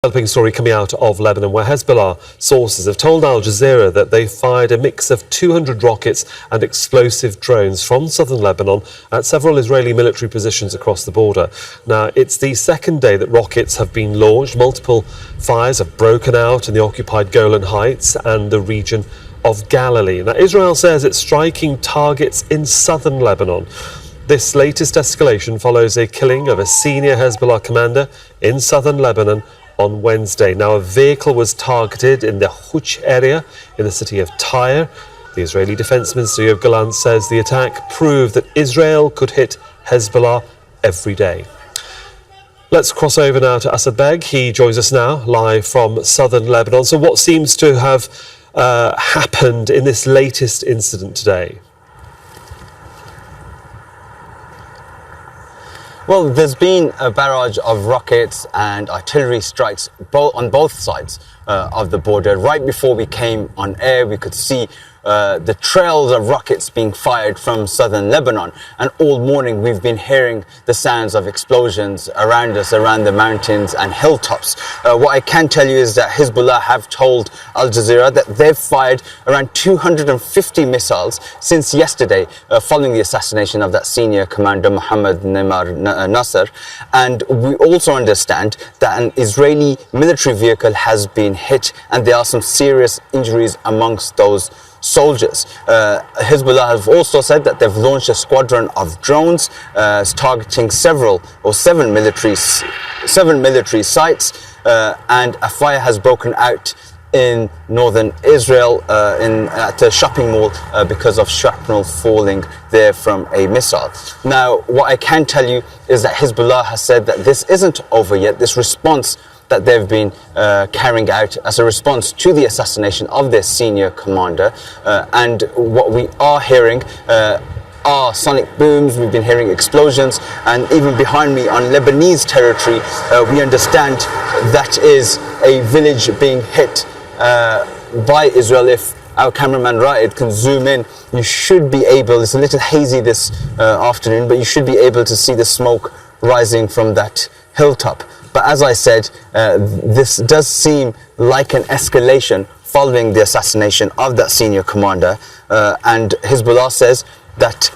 Developing story coming out of Lebanon, where Hezbollah sources have told Al Jazeera that they fired a mix of 200 rockets and explosive drones from southern Lebanon at several Israeli military positions across the border. Now, it's the second day that rockets have been launched. Multiple fires have broken out in the occupied Golan Heights and the region of Galilee. Now, Israel says it's striking targets in southern Lebanon. This latest escalation follows a killing of a senior Hezbollah commander in southern Lebanon on Wednesday. Now, a vehicle was targeted in the Haouch area in the city of Tyre. The Israeli Defence Minister Yoav Gallant says the attack proved that Israel could hit Hezbollah every day. Let's cross over now to Baig. He joins us now live from southern Lebanon. So what seems to have happened in this latest incident today? Well, there's been a barrage of rockets and artillery strikes on both sides of the border. Right before we came on air, we could see the trails of rockets being fired from southern Lebanon. And all morning we've been hearing the sounds of explosions around us, around the mountains and hilltops. What I can tell you is that Hezbollah have told Al Jazeera that they've fired around 250 missiles since yesterday, following the assassination of that senior commander, Mohammed Nasser. And we also understand that an Israeli military vehicle has been hit and there are some serious injuries amongst those soldiers. Hezbollah have also said that they've launched a squadron of drones targeting seven military sites, and a fire has broken out in northern Israel at a shopping mall because of shrapnel falling there from a missile. Now, what I can tell you is that Hezbollah has said that this isn't over yet. This response that they've been carrying out as a response to the assassination of their senior commander. And what we are hearing are sonic booms, we've been hearing explosions, and even behind me on Lebanese territory, we understand that is a village being hit by Israel. If our cameraman Raed can zoom in, you should be able, it's a little hazy this afternoon, but you should be able to see the smoke rising from that hilltop. But as I said, this does seem like an escalation following the assassination of that senior commander, and Hezbollah says that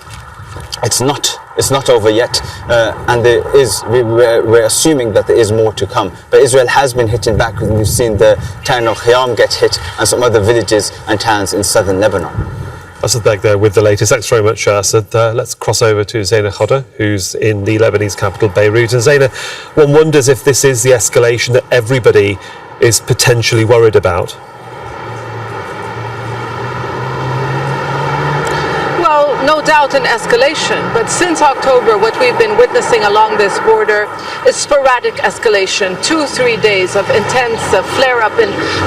it's not over yet, and we're assuming that there is more to come. But Israel has been hitting back. We've seen the town of Haouch get hit and some other villages and towns in southern Lebanon. Baig there with the latest. Thanks very much, Asad. Let's cross over to Zeina, Khodr, who's in the Lebanese capital, Beirut. And Zeina, one wonders if this is the escalation that everybody is potentially worried about. No doubt an escalation, but since October what we've been witnessing along this border is sporadic escalation, 2-3 days of intense flare-up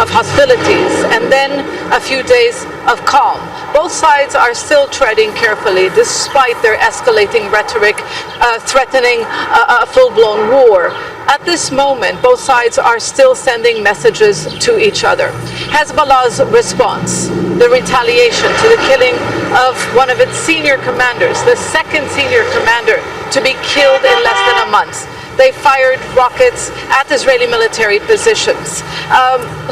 of hostilities, and then a few days of calm. Both sides are still treading carefully despite their escalating rhetoric threatening a full-blown war. At this moment, both sides are still sending messages to each other. Hezbollah's response, the retaliation to the killing of one of its senior commanders, the second senior commander to be killed in less than a month. They fired rockets at Israeli military positions.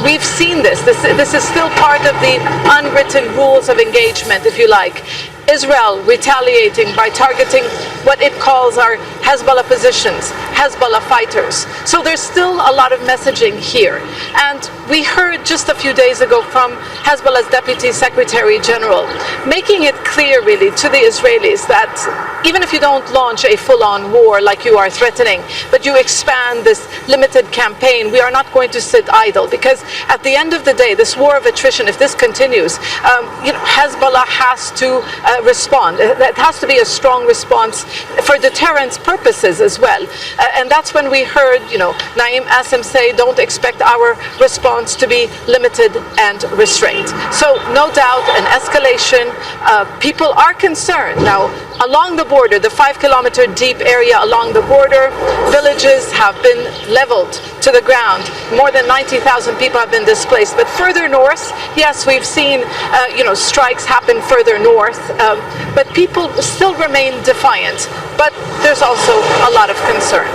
We've seen this. This is still part of the unwritten rules of engagement, if you like. Israel retaliating by targeting what it calls our Hezbollah positions, Hezbollah fighters. So there's still a lot of messaging here. And we heard just a few days ago from Hezbollah's Deputy Secretary General, making it clear really to the Israelis that even if you don't launch a full-on war like you are threatening, but you expand this limited campaign, we are not going to sit idle, because at the end of the day, this war of attrition, if this continues, Hezbollah has to respond. It has to be a strong response for deterrence purposes as well. And that's when we heard, Naim Assem say, don't expect our response to be limited and restrained. So no doubt an escalation. People are concerned. Now, along the border, the 5-kilometer deep area along the border, villages have been leveled to the ground. More than 90,000 people have been displaced. But further north, yes, we've seen, strikes happen further north. But people still remain defiant. But there's also a lot of concern.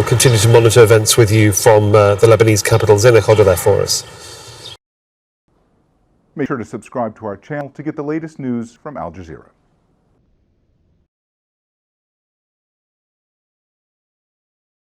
continue to monitor events with you from the Lebanese capital. Zeina, Khodr there for us. Make sure to subscribe to our channel to get the latest news from Al Jazeera.